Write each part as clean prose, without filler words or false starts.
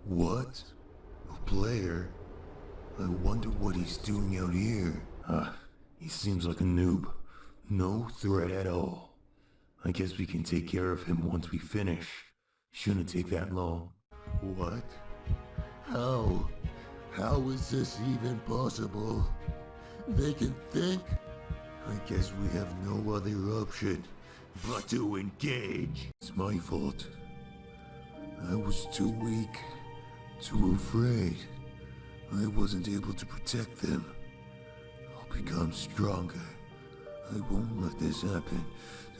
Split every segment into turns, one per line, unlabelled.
What? A player? I wonder what he's doing out here. He seems like a noob. No threat at all. I guess we can take care of him once we finish. Shouldn't take that long. What? How? How is this even possible? They can think? I guess we have no other option but to engage. It's my fault. I was too weak, too afraid. I wasn't able to protect them. I'll become stronger. I won't let this happen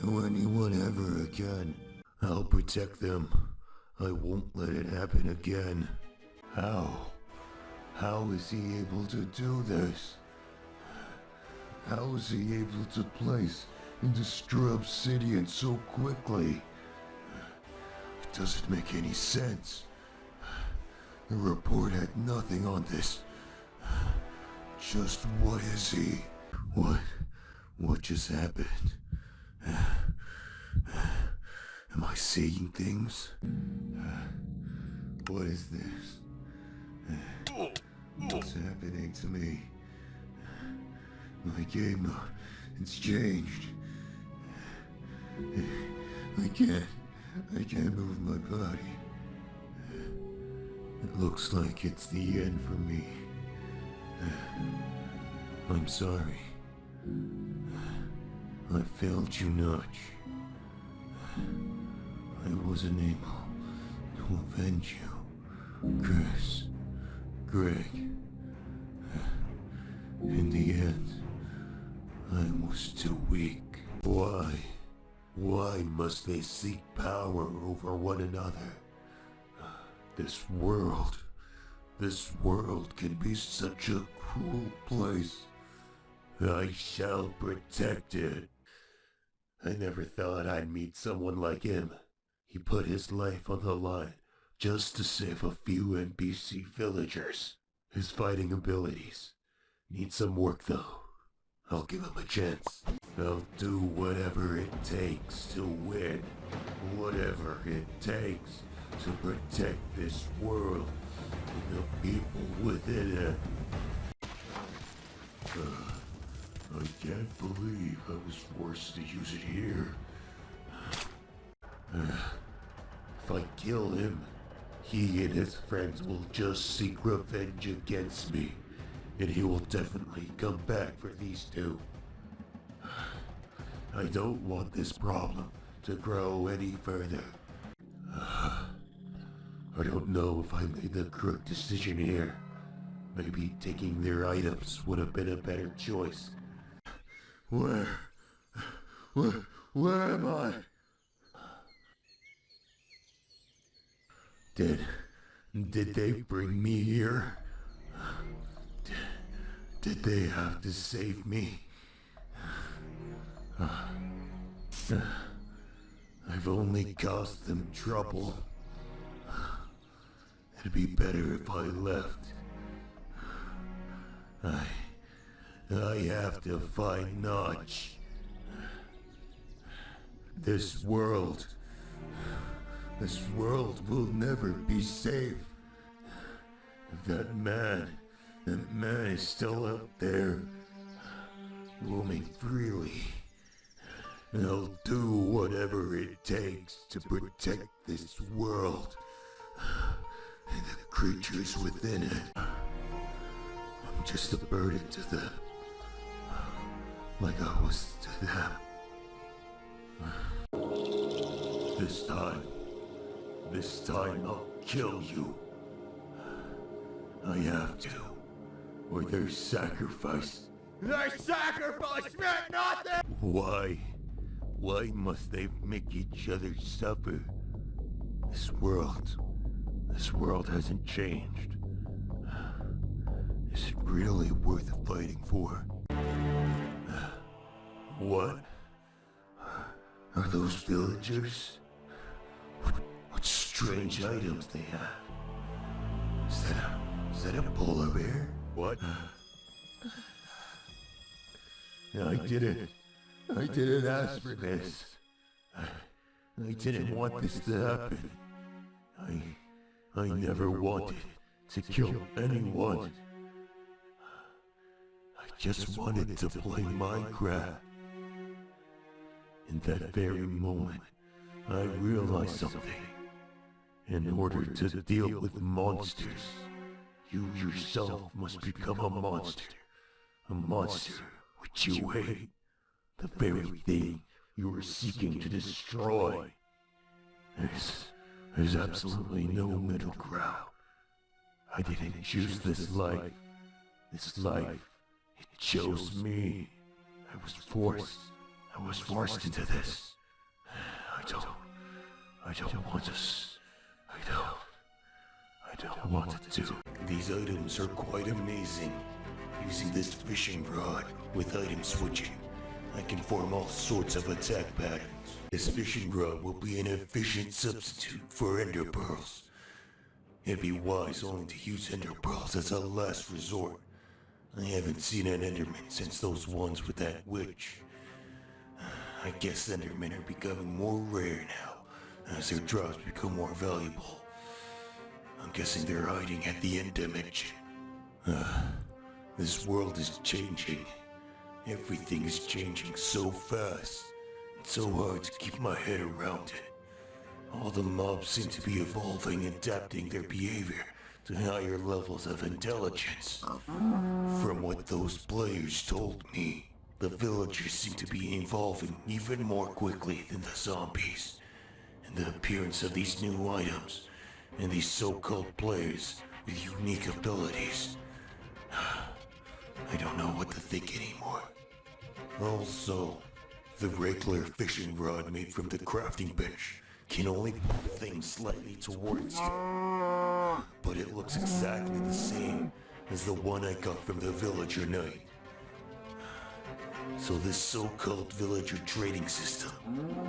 to anyone ever again. I'll protect them. I won't let it happen again. How? How is he able to do this? How is he able to place and destroy Obsidian so quickly? It doesn't make any sense. The report had nothing on this. Just what is he? What just happened? Am I seeing things? What is this? What's happening to me? My game, it's changed. I can't move my body. It looks like it's the end for me. I'm sorry. I failed you, Notch. I wasn't able to avenge you, Chris, Greg. In the end, I was too weak. Why? Why must they seek power over one another? This world can be such a cruel place. I shall protect it. I never thought I'd meet someone like him. He put his life on the line just to save a few NPC villagers. His fighting abilities need some work though. I'll give him a chance. I'll do whatever it takes to win. Whatever it takes to protect this world and the people within it. I can't believe I was forced to use it here. If I kill him, he and his friends will just seek revenge against me, and he will definitely come back for these two. I don't want this problem to grow any further. I don't know if I made the correct decision here. Maybe taking their items would have been a better choice. Where am I? Did they bring me here? Did they have to save me? I've only caused them trouble. It'd be better if I left. I have to find Notch. This world will never be safe. If that man is still out there, roaming freely. I'll do whatever it takes to protect this world and the creatures within it. I'm just a burden to them, like I was to them. This time I'll kill you. I have to, or their sacrifice.
Their sacrifice meant nothing!
Why must they make each other suffer? This world hasn't changed. Is it really worth fighting for? What? Are those villagers? What strange items they have? Is that a polar bear? What? I didn't ask for this. I didn't want this to happen. I never wanted to kill anyone. I just wanted to play Minecraft. In that very moment, I realized something. In order to deal with monsters, you yourself must become a monster. A monster which you hate. The very thing you are seeking to destroy. There's absolutely no middle ground. I didn't choose this life. This life, it chose me. I was forced into this. I don't want this. I don't want to. These items are quite amazing. Using this fishing rod with item switching, I can form all sorts of attack patterns. This fishing rod will be an efficient substitute for ender pearls. It'd be wise only to use ender pearls as a last resort. I haven't seen an enderman since those ones with that witch. I guess endermen are becoming more rare now, as their drops become more valuable. I'm guessing they're hiding at the end dimension. This world is changing. Everything is changing so fast. It's so hard to keep my head around it. All the mobs seem to be evolving and adapting their behavior to higher levels of intelligence. From what those players told me, the villagers seem to be evolving even more quickly than the zombies. And the appearance of these new items, and these so-called players with unique abilities. I don't know what to think anymore. Also, the regular fishing rod made from the crafting bench can only pull things slightly towards you. But it looks exactly the same as the one I got from the villager knight. So this so-called villager trading system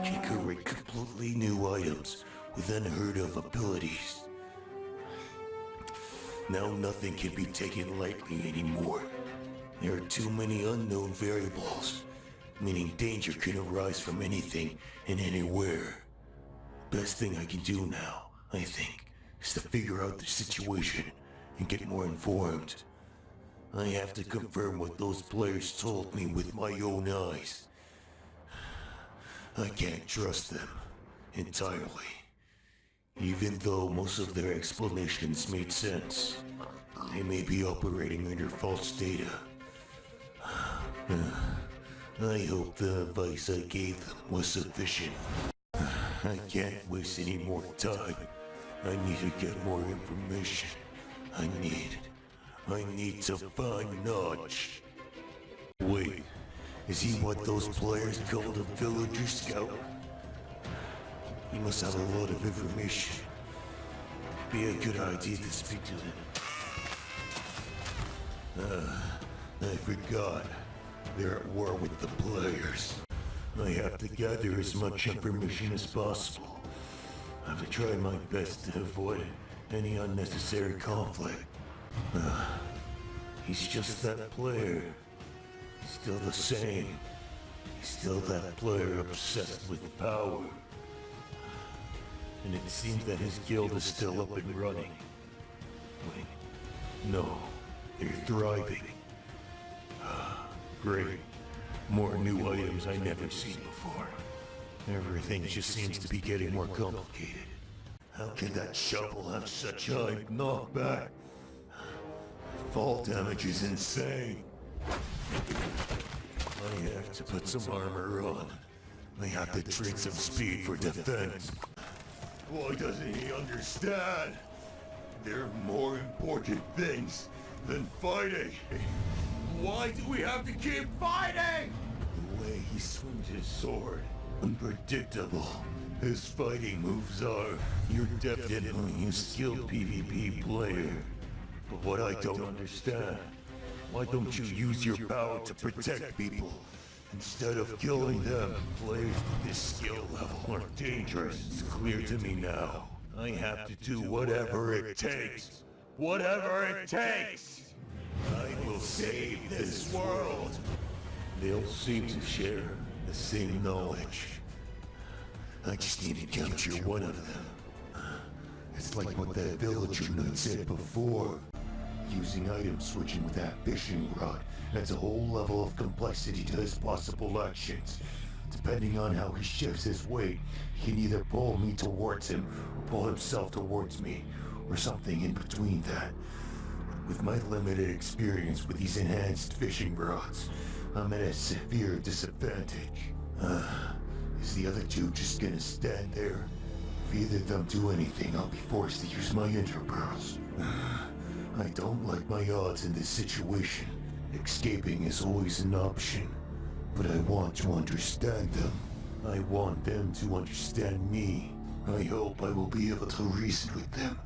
can create completely new items with unheard of abilities. Now nothing can be taken lightly anymore. There are too many unknown variables, meaning danger can arise from anything and anywhere. Best thing I can do now, I think, is to figure out the situation and get more informed. I have to confirm what those players told me with my own eyes. I can't trust them entirely. Even though most of their explanations made sense, they may be operating under false data. I hope the advice I gave them was sufficient. I can't waste any more time. I need to get more information. I need to find Notch. Wait, is he what those players called a villager scout? He must have a lot of information. Be a good idea to speak to him. I forgot. They're at war with the players. I have to gather as much information as possible. I have to try my best to avoid any unnecessary conflict. He's just that player. Still the same. He's still that player obsessed with power. And it seems that his guild is still up and running. Wait, no, they're thriving. Great. More new items I never seen before. Everything just seems to be getting more complicated. How can that shovel have such high knockback? Fall damage is insane. I have to put some armor on. I have to trade some speed for defense. Why doesn't he understand? There are more important things than fighting. Why do we have to keep fighting? The way he swings his sword, unpredictable. His fighting moves are. You're definitely a skilled PvP player. But what I don't understand, why don't you use your power to protect people instead of killing them? Players with this skill level are dangerous. It's clear to me now. I have to do whatever it takes. Whatever it takes! I will save this world. They'll seem to share the same knowledge. I just need to capture one of them. It's like what that villager nut said before. Using item switching with that fishing rod adds a whole level of complexity to his possible actions. Depending on how he shifts his weight, he can either pull me towards him or pull himself towards me, or something in between that. With my limited experience with these enhanced fishing rods, I'm at a severe disadvantage. Is the other two just gonna stand there? If either of them do anything, I'll be forced to use my interpearls. I don't like my odds in this situation. Escaping is always an option, but I want to understand them. I want them to understand me. I hope I will be able to reason with them.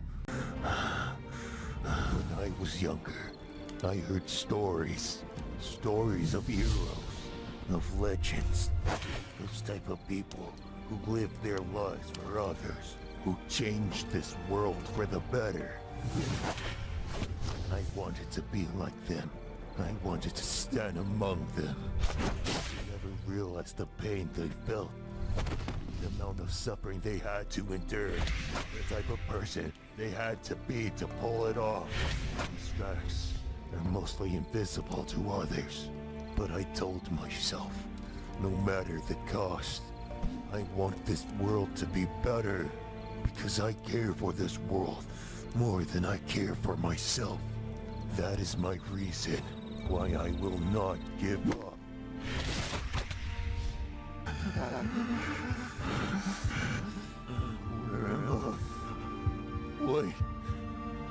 When I was younger, I heard stories. Stories of heroes, of legends. Those type of people who lived their lives for others, who changed this world for the better. I wanted to be like them. I wanted to stand among them. I never realized the pain they felt. The amount of suffering they had to endure. The type of person they had to be to pull it off. These facts are mostly invisible to others. But I told myself, no matter the cost, I want this world to be better. Because I care for this world more than I care for myself. That is my reason why I will not give up. Where am I? Wait,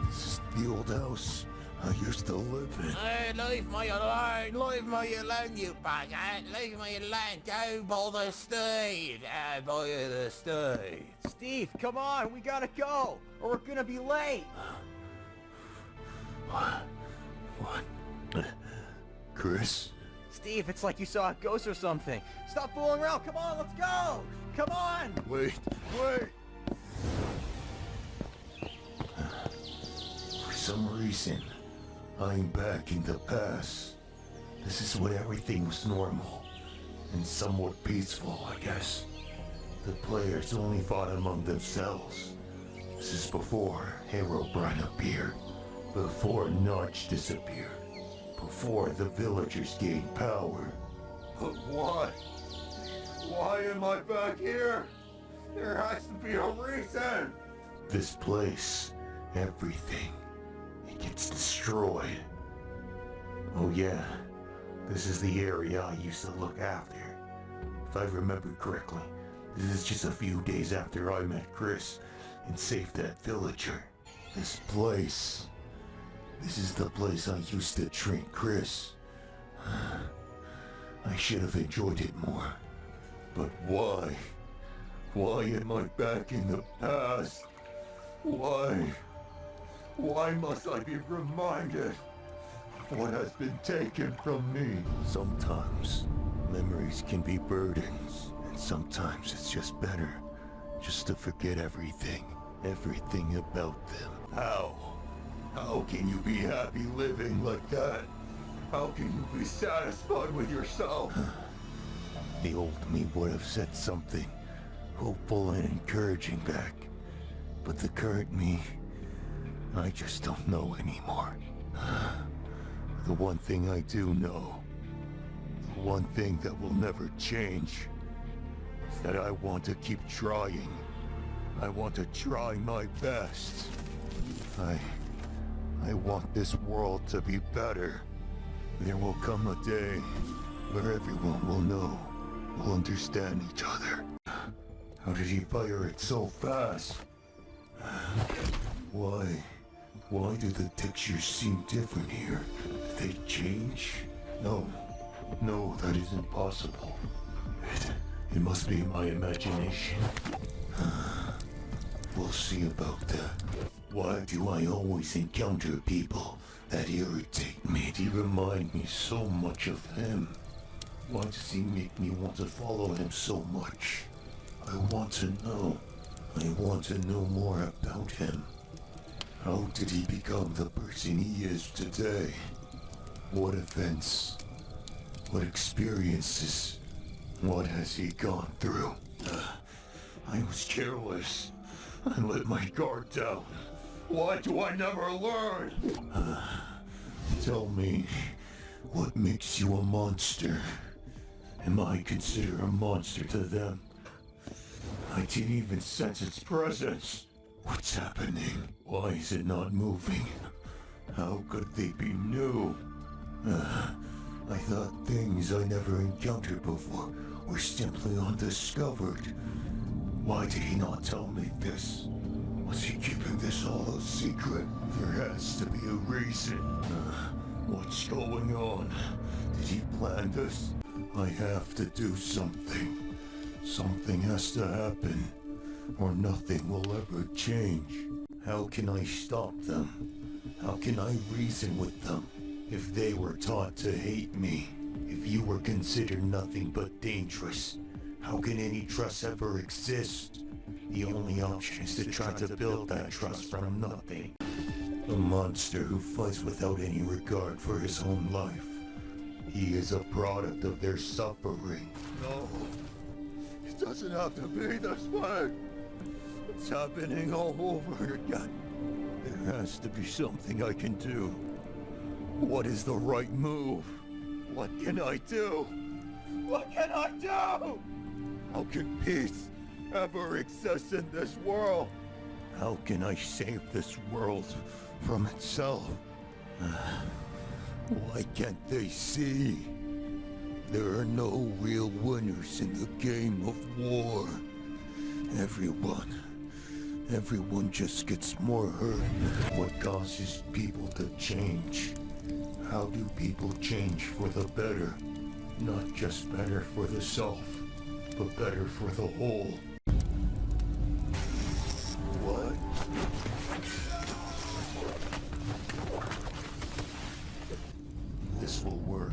this is the old house I used to live in.
Hey, leave me alone! Leave me alone, you bugger! Leave me alone! Go bother Steve! Bother the Steve!
Steve, come on, we gotta go, or we're gonna be late.
What? Chris?
Steve, it's like you saw a ghost or something. Stop fooling around, come on, let's go! Come on!
Wait! For some reason, I'm back in the past. This is when everything was normal and somewhat peaceful, I guess. The players only fought among themselves. This is before Herobrine appeared, before Notch disappeared, before the villagers gained power.
But why? Why am I back here? There has to be a reason!
This place, everything, it gets destroyed. Oh yeah, this is the area I used to look after. If I remember correctly, this is just a few days after I met Chris and saved that villager. This is the place I used to train Chris. I should have enjoyed it more. But why? Why am I back in the past? Why? Why must I be reminded of what has been taken from me? Sometimes memories can be burdens, and sometimes it's just better just to forget everything about them. How? How can you be happy living like that?
How can you be satisfied with yourself?
The old me would have said something hopeful and encouraging back. But the current me, I just don't know anymore. The one thing I do know, the one thing that will never change, is that I want to keep trying. I want to try my best. I want this world to be better. There will come a day where everyone will know, will understand each other. How did he fire it so fast? Why do the textures seem different here? Did they change? No, that isn't possible. It must be my imagination. We'll see about that. Why do I always encounter people that irritate me? They remind me so much of him. Why does he make me want to follow him so much? I want to know. I want to know more about him. How did he become the person he is today? What events? What experiences? What has he gone through? I was careless. I let my guard down. Why do I never learn? Tell me, what makes you a monster? Am I considered a monster to them? I didn't even sense its presence. What's happening? Why is it not moving? How could they be new? I thought things I never encountered before were simply undiscovered. Why did he not tell me this? Was he keeping this all a secret? There has to be a reason. What's going on? Did he plan this? I have to do something. Something has to happen, or nothing will ever change. How can I stop them? How can I reason with them? If they were taught to hate me, if you were considered nothing but dangerous, how can any trust ever exist? The only option is to try to build that trust from nothing. A monster who fights without any regard for his own life. He is a product of their suffering. No, it doesn't have to be this way. It's happening all over again. There has to be something I can do. What is the right move? What can I do? What can I do? How can peace ever exist in this world? How can I save this world from itself? Why can't they see? There are no real winners in the game of war. Everyone just gets more hurt. What causes people to change? How do people change for the better? Not just better for the self, but better for the whole. What? This will work.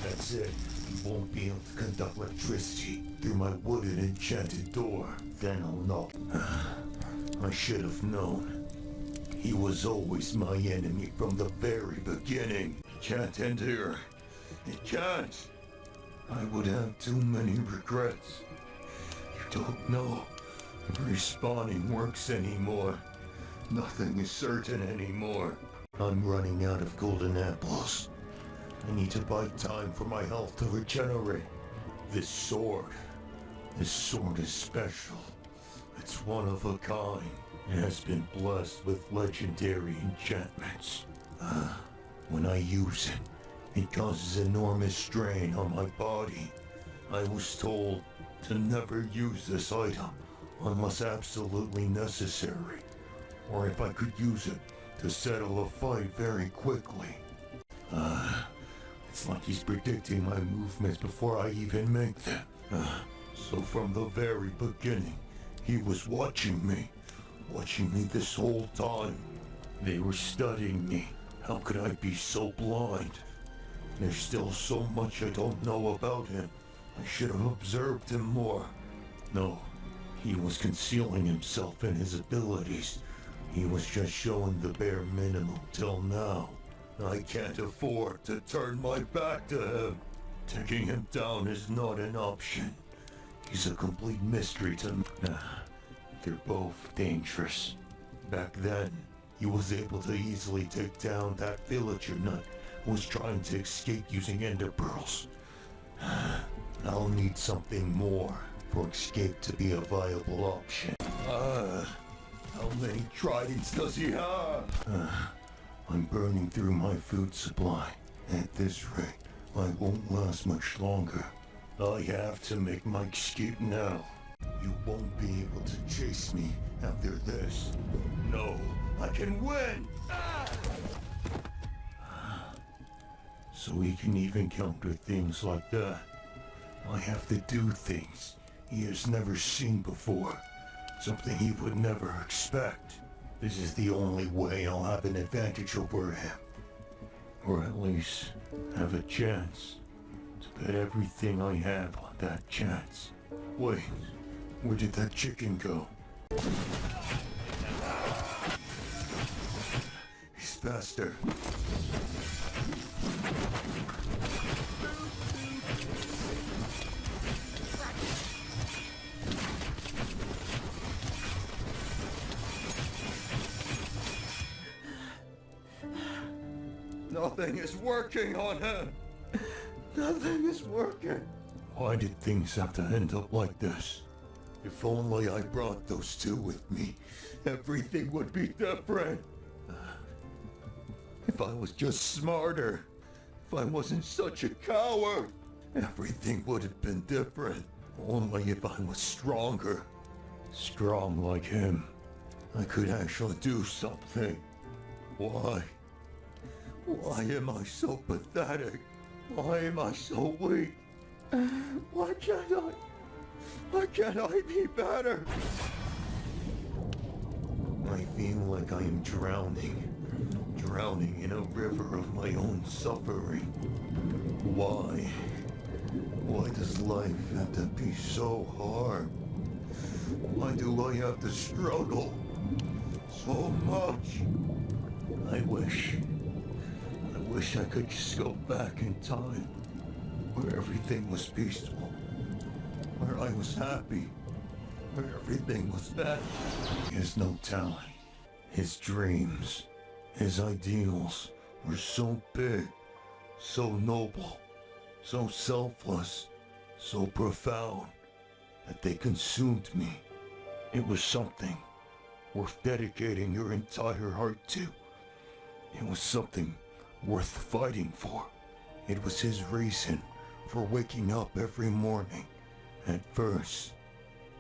That's it. You won't be able to conduct electricity through my wooded enchanted door. Then I'll know. I should have known. He was always my enemy from the very beginning. It can't end here. It can't. I would have too many regrets. You don't know if respawning works anymore. Nothing is certain anymore. I'm running out of golden apples. I need to buy time for my health to regenerate. This sword is special. It's one of a kind. It has been blessed with legendary enchantments. When I use it causes enormous strain on my body. I was told to never use this item unless absolutely necessary, or if I could use it to settle a fight very quickly. It's like he's predicting my movements before I even make them. So from the very beginning, he was watching me this whole time. They were studying me. How could I be so blind? There's still so much I don't know about him. I should have observed him more. No, he was concealing himself and his abilities. He was just showing the bare minimum till now. I can't afford to turn my back to him. Taking him down is not an option. He's a complete mystery to me. They're both dangerous. Back then, he was able to easily take down that villager nut who was trying to escape using ender pearls. I'll need something more for escape to be a viable option. How many tridents does he have? I'm burning through my food supply. At this rate, I won't last much longer. I have to make my escape now. You won't be able to chase me after this. No, I can win! So he can even counter things like that. I have to do things he has never seen before. Something he would never expect. This is the only way I'll have an advantage over him. Or at least have a chance to bet everything I have on that chance. Wait, where did that chicken go? He's faster. Nothing is working on him. Nothing is working. Why did things have to end up like this? If only I brought those two with me, everything would be different. If I was just smarter, if I wasn't such a coward, everything would have been different. Only if I was stronger. Strong like him, I could actually do something. Why? Why am I so pathetic? Why am I so weak? Why can't I be better? I feel like I am drowning in a river of my own suffering. Why? Why does life have to be so hard? Why do I have to struggle so much? I wish I could just go back in time, where everything was peaceful, where I was happy, where everything was better. He has no talent. His dreams, his ideals were so big, so noble, so selfless, so profound, that they consumed me. It was something worth dedicating your entire heart to. It was something worth fighting for. It was his reason for waking up every morning. At first,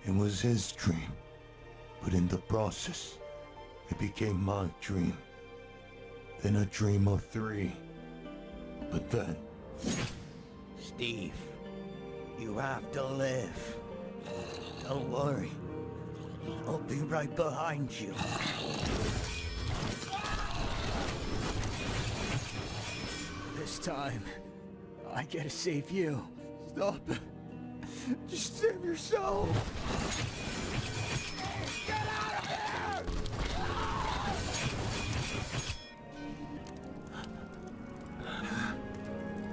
it was his dream, but in the process, it became my dream. Then a dream of three. But then...
Steve, you have to live. Don't worry. I'll be right behind you. This time, I gotta save you. Stop it. Just save yourself.
Get out of here!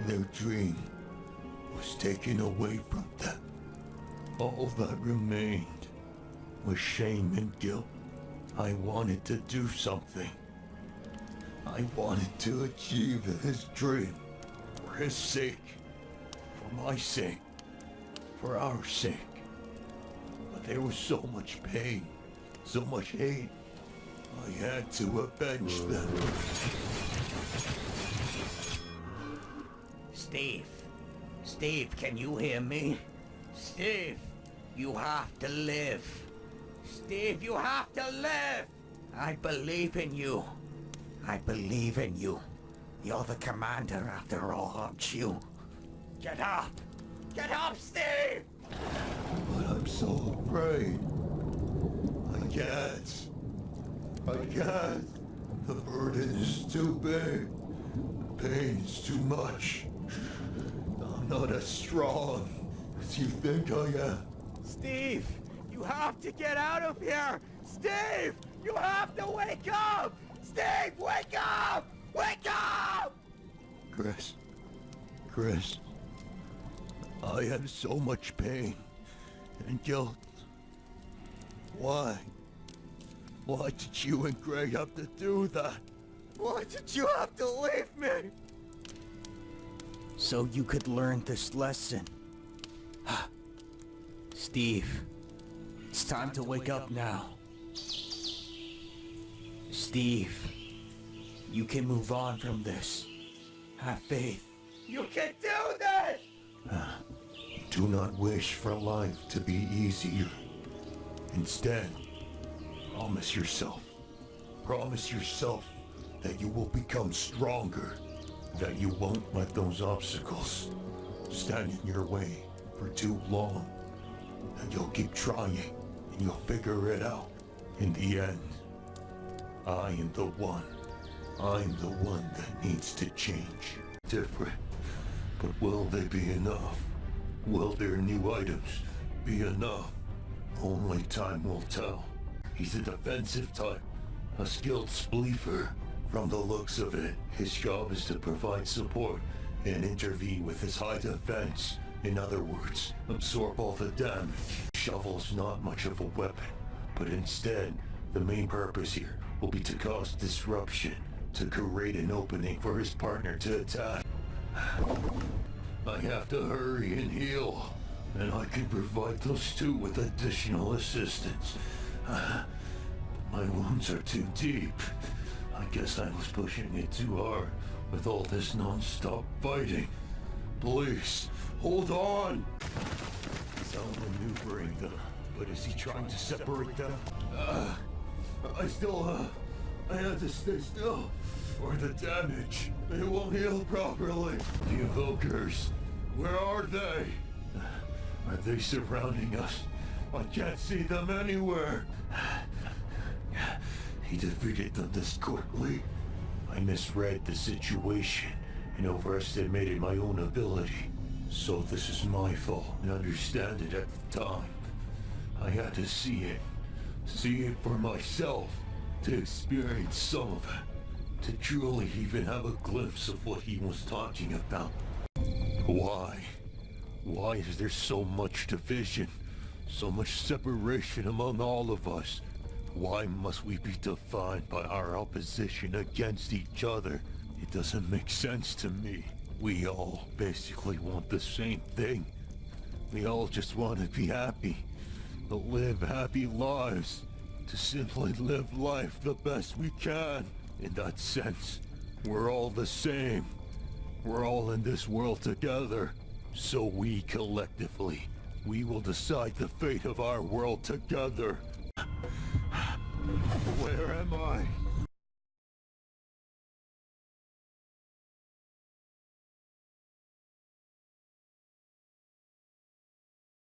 Their dream was taken away from them. All that remained was shame and guilt. I wanted to do something. I wanted to achieve his dream. For his sake. For my sake. For our sake. But there was so much pain. So much hate. I had to avenge them.
Steve, can you hear me? Steve, you have to live. Steve, you have to live! I believe in you. I believe in you. You're the commander after all, aren't you? Get up! Get up, Steve!
But I'm so afraid. I can't. The burden is too big. The pain is too much. I'm not as strong as you think I am.
Steve, you have to get out of here! Steve, you have to wake up! Steve, wake up! Wake up!
Chris, I have so much pain and guilt. Why? Why did you and Gray have to do that? Why did you have to leave me?
So you could learn this lesson. Steve, it's time to wake up now. Steve, you can move on from this. Have faith. You can do this!
Do not wish for life to be easier. Instead, promise yourself that you will become stronger, that you won't let those obstacles stand in your way for too long, and you'll keep trying, and you'll figure it out. In the end, I am the one that needs to change. Different, but will they be enough? Will their new items be enough? Only time will tell. He's a defensive type, a skilled spleefer. From the looks of it, his job is to provide support and intervene with his high defense. In other words, absorb all the damage. Shovel's not much of a weapon, but instead, the main purpose here will be to cause disruption to create an opening for his partner to attack. I have to hurry and heal, and I can provide those two with additional assistance. My wounds are too deep. I guess I was pushing it too hard with all this non-stop fighting. Please, hold on! Sound maneuvering them, but is he trying to separate them? I had to stay still, or the damage, it won't heal properly. The evokers, where are they? Are they surrounding us? I can't see them anywhere. He defeated them this quickly. I misread the situation and overestimated my own ability. So this is my fault and understand it at the time. I had to see it for myself, to experience some of it, to truly even have a glimpse of what he was talking about. Why? Why is there so much division, so much separation among all of us? Why must we be defined by our opposition against each other? It doesn't make sense to me. We all basically want the same thing. We all just want to be happy, to live happy lives, to simply live life the best we can. In that sense, we're all the same. We're all in this world together. So we collectively, we will decide the fate of our world together. Where am I?